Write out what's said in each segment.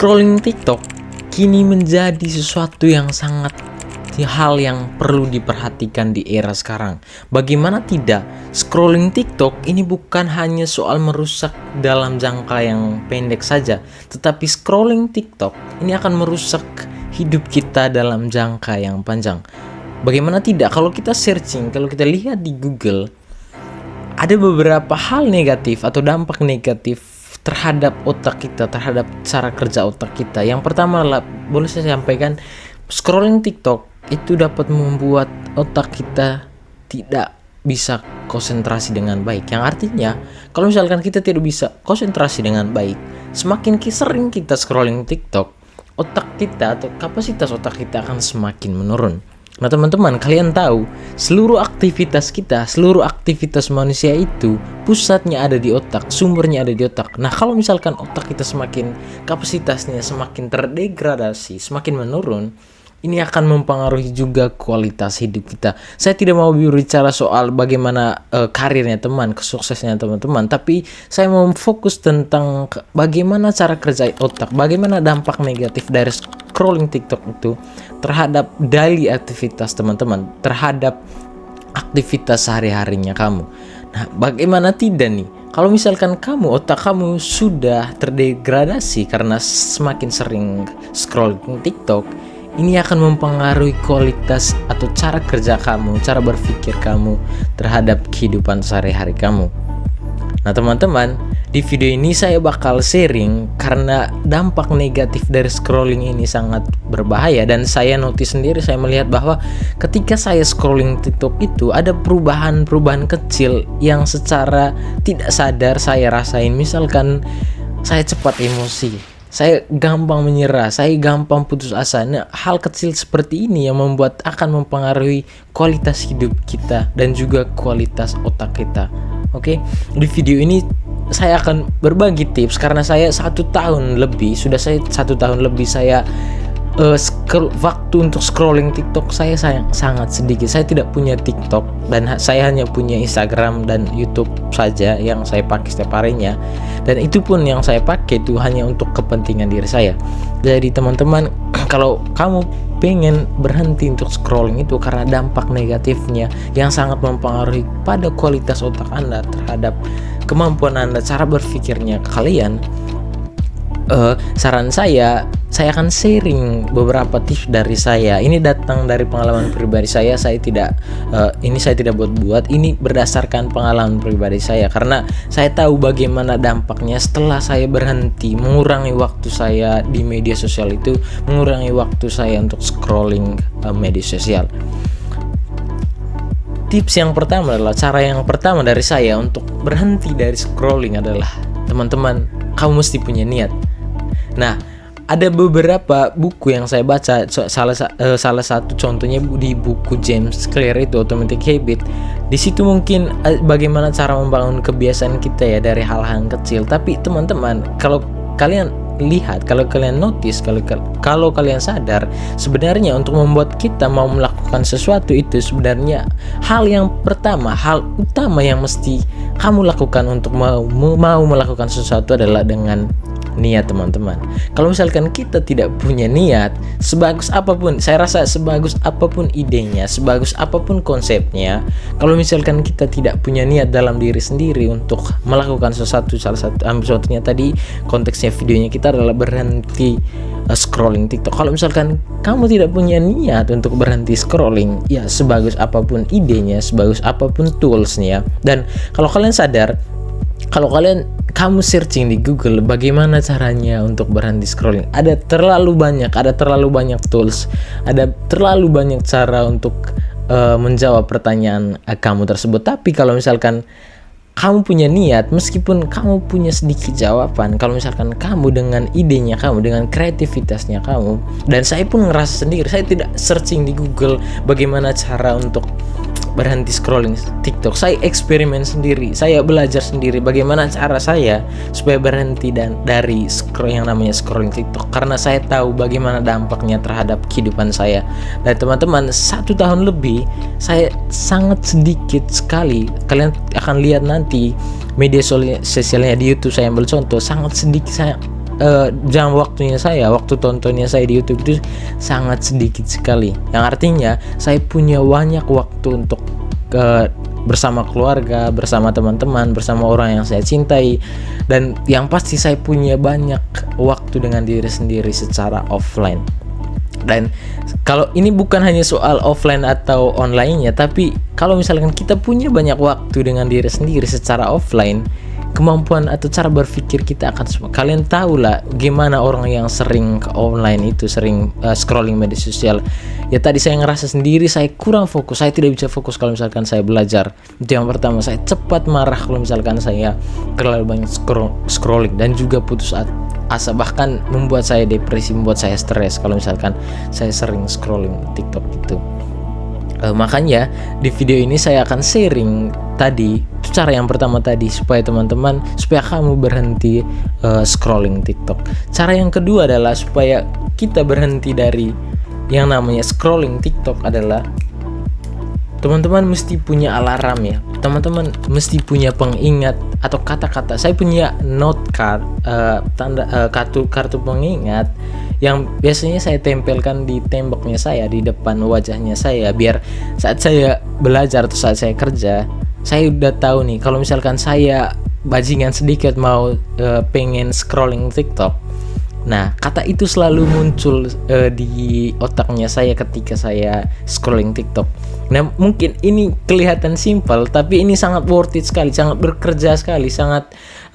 Scrolling TikTok kini menjadi sesuatu yang sangat hal yang perlu diperhatikan di era sekarang. Bagaimana tidak, scrolling TikTok ini bukan hanya soal merusak dalam jangka yang pendek saja, tetapi scrolling TikTok ini akan merusak hidup kita dalam jangka yang panjang. Bagaimana tidak, kalau kita searching, kalau kita lihat di Google, ada beberapa hal negatif atau dampak negatif terhadap otak kita, terhadap cara kerja otak kita. Yang pertama adalah, boleh saya sampaikan, scrolling TikTok itu dapat membuat otak kita tidak bisa konsentrasi dengan baik. Yang artinya, kalau misalkan kita tidak bisa konsentrasi dengan baik, semakin sering kita scrolling TikTok, otak kita atau kapasitas otak kita akan semakin menurun. Nah teman-teman, kalian tahu seluruh aktivitas kita, seluruh aktivitas manusia itu pusatnya ada di otak, sumbernya ada di otak. Nah kalau misalkan otak kita semakin, kapasitasnya semakin terdegradasi, semakin menurun, ini akan mempengaruhi juga kualitas hidup kita. Saya tidak mau berbicara soal bagaimana karirnya teman, kesuksesnya teman-teman, tapi saya mau fokus tentang bagaimana cara kerja otak, bagaimana dampak negatif dari scrolling TikTok itu terhadap daily aktivitas teman-teman, terhadap aktivitas sehari-harinya kamu. Nah, bagaimana tidak nih? Kalau misalkan otak kamu sudah terdegradasi karena semakin sering scrolling TikTok, ini akan mempengaruhi kualitas atau cara kerja kamu, cara berpikir kamu terhadap kehidupan sehari-hari kamu. Nah teman-teman, di video ini saya bakal sharing karena dampak negatif dari scrolling ini sangat berbahaya. Dan saya notice sendiri, saya melihat bahwa ketika saya scrolling TikTok itu ada perubahan-perubahan kecil yang secara tidak sadar saya rasain. Misalkan saya cepat emosi, saya gampang menyerah, saya gampang putus asa. Nah, hal kecil seperti ini yang akan mempengaruhi kualitas hidup kita dan juga kualitas otak kita. Oke, di video ini saya akan berbagi tips karena saya satu tahun lebih saya waktu untuk scrolling TikTok saya sangat sedikit. Saya tidak punya TikTok dan saya hanya punya Instagram dan YouTube saja yang saya pakai setiap harinya, dan itu pun yang saya pakai itu hanya untuk kepentingan diri saya. Jadi teman-teman, kalau kamu pengen berhenti untuk scrolling itu karena dampak negatifnya yang sangat mempengaruhi pada kualitas otak Anda terhadap kemampuan Anda, cara berpikirnya kalian, saran saya akan sharing beberapa tips dari saya. Ini datang dari pengalaman pribadi saya. Saya tidak buat-buat. Ini berdasarkan pengalaman pribadi saya karena saya tahu bagaimana dampaknya setelah saya berhenti mengurangi waktu saya di media sosial itu, mengurangi waktu saya untuk scrolling media sosial. Tips yang pertama adalah, cara yang pertama dari saya untuk berhenti dari scrolling adalah, teman-teman, kamu mesti punya niat. Nah, ada beberapa buku yang saya baca, salah satu contohnya di buku James Clear itu Atomic Habit. Di situ mungkin bagaimana cara membangun kebiasaan kita ya dari hal-hal yang kecil. Tapi teman-teman, kalau kalian lihat, kalau kalian notice, kalau kalian sadar, sebenarnya untuk membuat kita mau melakukan sesuatu itu sebenarnya hal yang pertama, hal utama yang mesti kamu lakukan untuk mau melakukan sesuatu adalah dengan niat, teman-teman. Kalau misalkan kita tidak punya niat, sebagus apapun, saya rasa sebagus apapun idenya, sebagus apapun konsepnya, kalau misalkan kita tidak punya niat dalam diri sendiri untuk melakukan sesuatu, ambil contohnya tadi konteksnya videonya kita adalah berhenti scrolling TikTok. Kalau misalkan kamu tidak punya niat untuk berhenti scrolling, ya sebagus apapun idenya, sebagus apapun toolsnya, dan kalau kalian sadar, kalau kamu searching di Google bagaimana caranya untuk berhenti scrolling, ada terlalu banyak tools, ada terlalu banyak cara untuk menjawab pertanyaan kamu tersebut. Tapi kalau misalkan kamu punya niat, meskipun kamu punya sedikit jawaban, kalau misalkan kamu dengan idenya kamu, dengan kreativitasnya kamu, dan saya pun ngerasa sendiri, saya tidak searching di Google bagaimana cara untuk berhenti scrolling TikTok. Saya eksperimen sendiri, saya belajar sendiri bagaimana cara saya supaya berhenti dari yang namanya scrolling TikTok, karena saya tahu bagaimana dampaknya terhadap kehidupan saya. Dan teman-teman, 1 tahun lebih saya sangat sedikit sekali, kalian akan lihat nanti media sosialnya di YouTube, saya ambil contoh, sangat sedikit saya jam waktunya saya, waktu tontonnya saya di YouTube itu sangat sedikit sekali. Yang artinya saya punya banyak waktu untuk bersama keluarga, bersama teman-teman, bersama orang yang saya cintai, dan yang pasti saya punya banyak waktu dengan diri sendiri secara offline. Dan kalau ini bukan hanya soal offline atau online ya, tapi kalau misalkan kita punya banyak waktu dengan diri sendiri secara offline, kemampuan atau cara berpikir kita akan semua. Kalian tahu lah gimana orang yang sering ke online itu, sering scrolling media sosial. Ya tadi saya ngerasa sendiri saya kurang fokus, saya tidak bisa fokus kalau misalkan saya belajar. Itu yang pertama, saya cepat marah kalau misalkan saya terlalu banyak scrolling, dan juga putus asa, bahkan membuat saya depresi, membuat saya stres kalau misalkan saya sering scrolling TikTok gitu. Makanya di video ini saya akan sharing tadi cara yang pertama tadi, supaya kamu berhenti scrolling TikTok. Cara yang kedua adalah supaya kita berhenti dari yang namanya scrolling TikTok adalah teman-teman mesti punya alarm ya. Teman-teman mesti punya pengingat atau kata-kata. Saya punya note card, kartu pengingat yang biasanya saya tempelkan di temboknya saya, di depan wajahnya saya, biar saat saya belajar atau saat saya kerja, saya udah tahu nih kalau misalkan saya bajingan sedikit mau pengen scrolling TikTok. Nah, kata itu selalu muncul di otaknya saya ketika saya scrolling TikTok. Nah, mungkin ini kelihatan simpel, tapi ini sangat worth it sekali, sangat bekerja sekali, sangat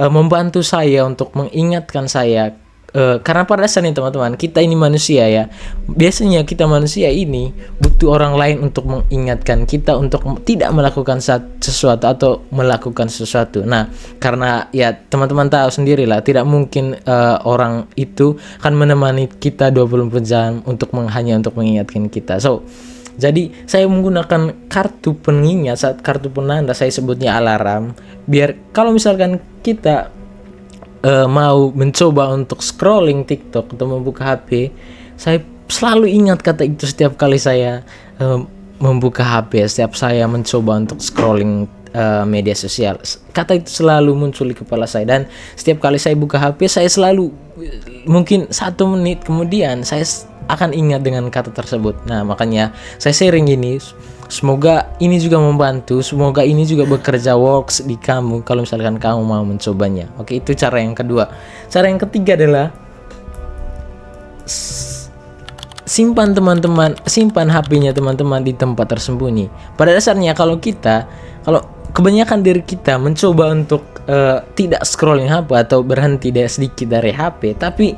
membantu saya untuk mengingatkan saya. Karena pada dasarnya teman-teman, kita ini manusia ya. Biasanya kita manusia ini butuh orang lain untuk mengingatkan kita untuk tidak melakukan sesuatu atau melakukan sesuatu. Nah, karena ya teman-teman tahu sendirilah, tidak mungkin orang itu akan menemani kita 24 jam hanya untuk mengingatkan kita. Jadi saya menggunakan kartu pengingat, kartu penanda, saya sebutnya alarm, biar kalau misalkan kita mau mencoba untuk scrolling TikTok atau membuka HP, saya selalu ingat kata itu setiap kali saya membuka HP, setiap saya mencoba untuk scrolling media sosial. Kata itu selalu muncul di kepala saya, dan setiap kali saya buka HP, saya selalu mungkin 1 menit kemudian saya akan ingat dengan kata tersebut. Nah, makanya saya sharing ini. Semoga ini juga membantu, semoga ini juga bekerja works di kamu kalau misalkan kamu mau mencobanya. Oke, itu cara yang kedua. Cara yang ketiga adalah simpan HP-nya teman-teman di tempat tersembunyi. Pada dasarnya kalau kebanyakan dari kita mencoba untuk tidak scrolling HP atau berhenti sedikit dari HP, tapi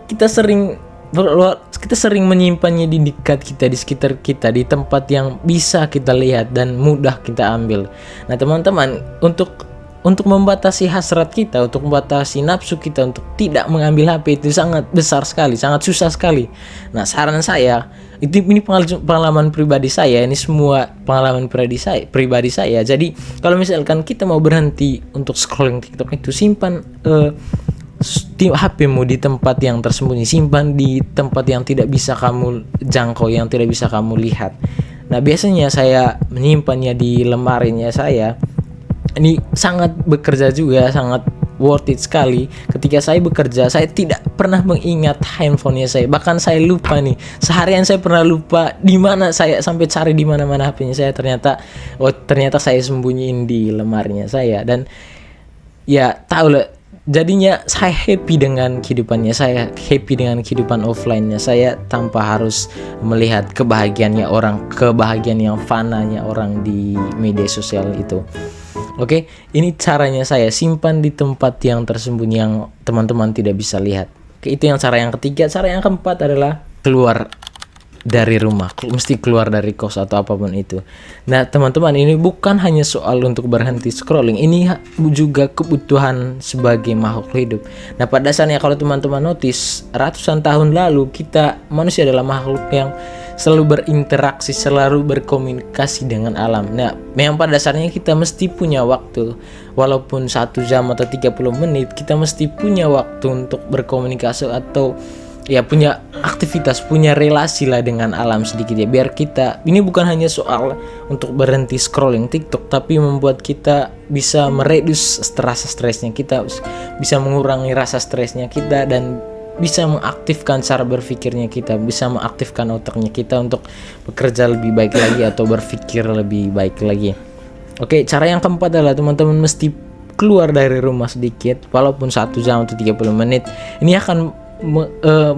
kita sering menyimpannya di dekat kita, di sekitar kita, di tempat yang bisa kita lihat dan mudah kita ambil. Nah teman-teman, untuk membatasi hasrat kita, untuk membatasi nafsu kita untuk tidak mengambil HP itu sangat besar sekali, sangat susah sekali. Nah, saran saya, ini pengalaman pribadi saya, ini semua pengalaman pribadi saya. Jadi kalau misalkan kita mau berhenti untuk scrolling TikTok itu, simpan HP-mu di tempat yang tersembunyi, simpan di tempat yang tidak bisa kamu jangkau, yang tidak bisa kamu lihat. Nah, biasanya saya menyimpannya di lemarinya saya. Ini sangat bekerja juga, sangat worth it sekali. Ketika saya bekerja, saya tidak pernah mengingat handphonenya saya. Bahkan saya lupa nih, seharian saya pernah lupa di mana saya, sampai cari di mana-mana HP-nya saya. Ternyata saya sembunyiin di lemarinya saya. Dan ya tahu lah, jadinya saya happy dengan kehidupannya, saya happy dengan kehidupan offline-nya saya tanpa harus melihat kebahagiaan yang fananya orang di media sosial itu. Oke, ini caranya saya simpan di tempat yang tersembunyi yang teman-teman tidak bisa lihat. Oke, itu yang cara yang ketiga. Cara yang keempat adalah keluar dari rumah, mesti keluar dari kos atau apapun itu. Nah teman-teman, ini bukan hanya soal untuk berhenti scrolling, ini juga kebutuhan sebagai makhluk hidup. Nah pada dasarnya kalau teman-teman notice, ratusan tahun lalu kita manusia adalah makhluk yang selalu berinteraksi, selalu berkomunikasi dengan alam. Nah memang pada dasarnya kita mesti punya waktu, walaupun 1 jam atau 30 menit, kita mesti punya waktu untuk berkomunikasi atau ya punya aktivitas, punya relasi lah dengan alam sedikit ya, biar kita ini bukan hanya soal untuk berhenti scrolling TikTok, tapi membuat kita bisa mereduce rasa stresnya kita, bisa mengurangi rasa stresnya kita, dan bisa mengaktifkan cara berpikirnya kita, bisa mengaktifkan otaknya kita untuk bekerja lebih baik lagi atau berpikir lebih baik lagi. Oke, cara yang keempat adalah teman-teman mesti keluar dari rumah sedikit, walaupun 1 jam atau 30 menit. Ini akan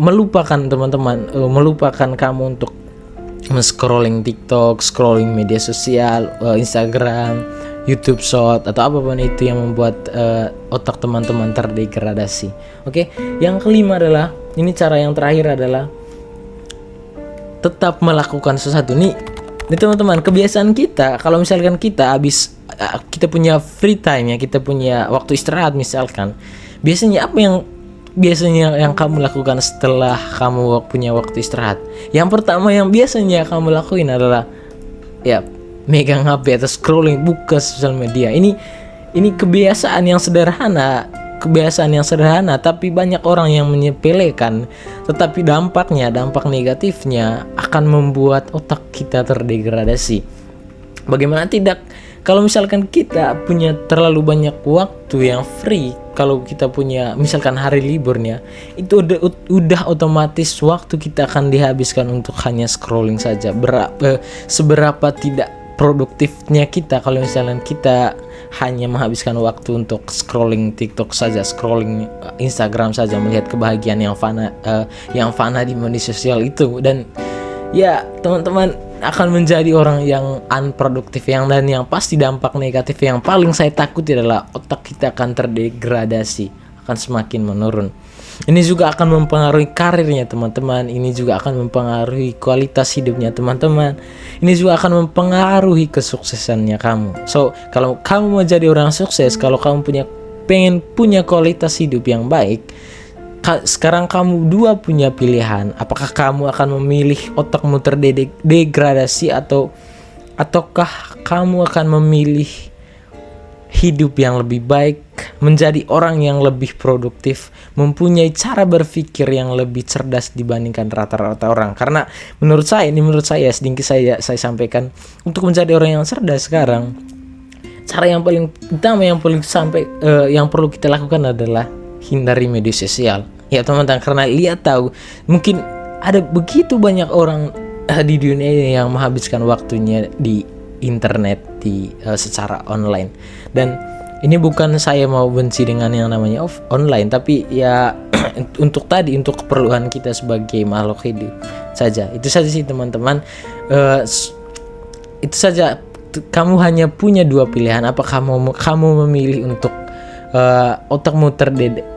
melupakan teman-teman, melupakan kamu untuk scrolling TikTok, scrolling media sosial, Instagram, YouTube Short, atau apapun itu yang membuat otak teman-teman terdegradasi. Oke, yang kelima adalah, ini cara yang terakhir adalah tetap melakukan sesuatu. Nih teman-teman, kebiasaan kita kalau misalkan kita kita punya free time ya, kita punya waktu istirahat misalkan, biasanya apa yang kamu lakukan setelah kamu punya waktu istirahat? Yang pertama yang biasanya kamu lakuin adalah ya megang HP atau scrolling, buka sosial media. Ini kebiasaan yang sederhana, tapi banyak orang yang menyepelekan, tetapi dampak negatifnya akan membuat otak kita terdegradasi. Bagaimana tidak kalau misalkan kita punya terlalu banyak waktu yang free, kalau kita punya misalkan hari liburnya, itu udah otomatis waktu kita akan dihabiskan untuk hanya scrolling saja. Seberapa tidak produktifnya kita kalau misalkan kita hanya menghabiskan waktu untuk scrolling TikTok saja, scrolling Instagram saja, melihat kebahagiaan yang fana di media sosial itu. Dan ya teman-teman akan menjadi orang yang unproduktif, dan yang pasti dampak negatif yang paling saya takuti adalah otak kita akan terdegradasi, akan semakin menurun. Ini juga akan mempengaruhi karirnya teman-teman, ini juga akan mempengaruhi kualitas hidupnya teman-teman, ini juga akan mempengaruhi kesuksesannya kamu. So, kalau kamu mau jadi orang sukses, kalau kamu pengen punya kualitas hidup yang baik, sekarang kamu punya pilihan. Apakah kamu akan memilih otakmu terdegradasi ataukah kamu akan memilih hidup yang lebih baik, menjadi orang yang lebih produktif, mempunyai cara berpikir yang lebih cerdas dibandingkan rata-rata orang. Karena menurut saya sedikit saya sampaikan, untuk menjadi orang yang cerdas sekarang, cara yang paling utama yang perlu kita lakukan adalah hindari media sosial. Ya teman-teman, karena lihat tahu mungkin ada begitu banyak orang di dunia ini yang menghabiskan waktunya di internet, secara online. Dan ini bukan saya mau benci dengan yang namanya online, tapi ya untuk keperluan kita sebagai makhluk hidup saja. Itu saja sih teman-teman. Itu saja. Kamu hanya punya 2 pilihan. Apakah kamu memilih untuk otakmu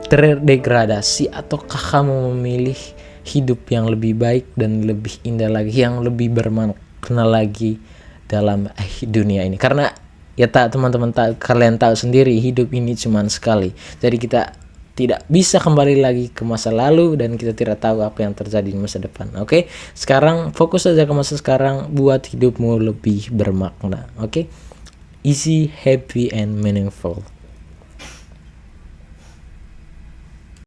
terdegradasi, ataukah kamu memilih hidup yang lebih baik dan lebih indah lagi, yang lebih bermakna lagi dalam dunia ini? Karena ya teman-teman kalian tahu sendiri, hidup ini cuma sekali. Jadi kita tidak bisa kembali lagi ke masa lalu, dan kita tidak tahu apa yang terjadi di masa depan. Oke, sekarang fokus saja ke masa sekarang, buat hidupmu lebih bermakna. Oke, easy, happy, and meaningful.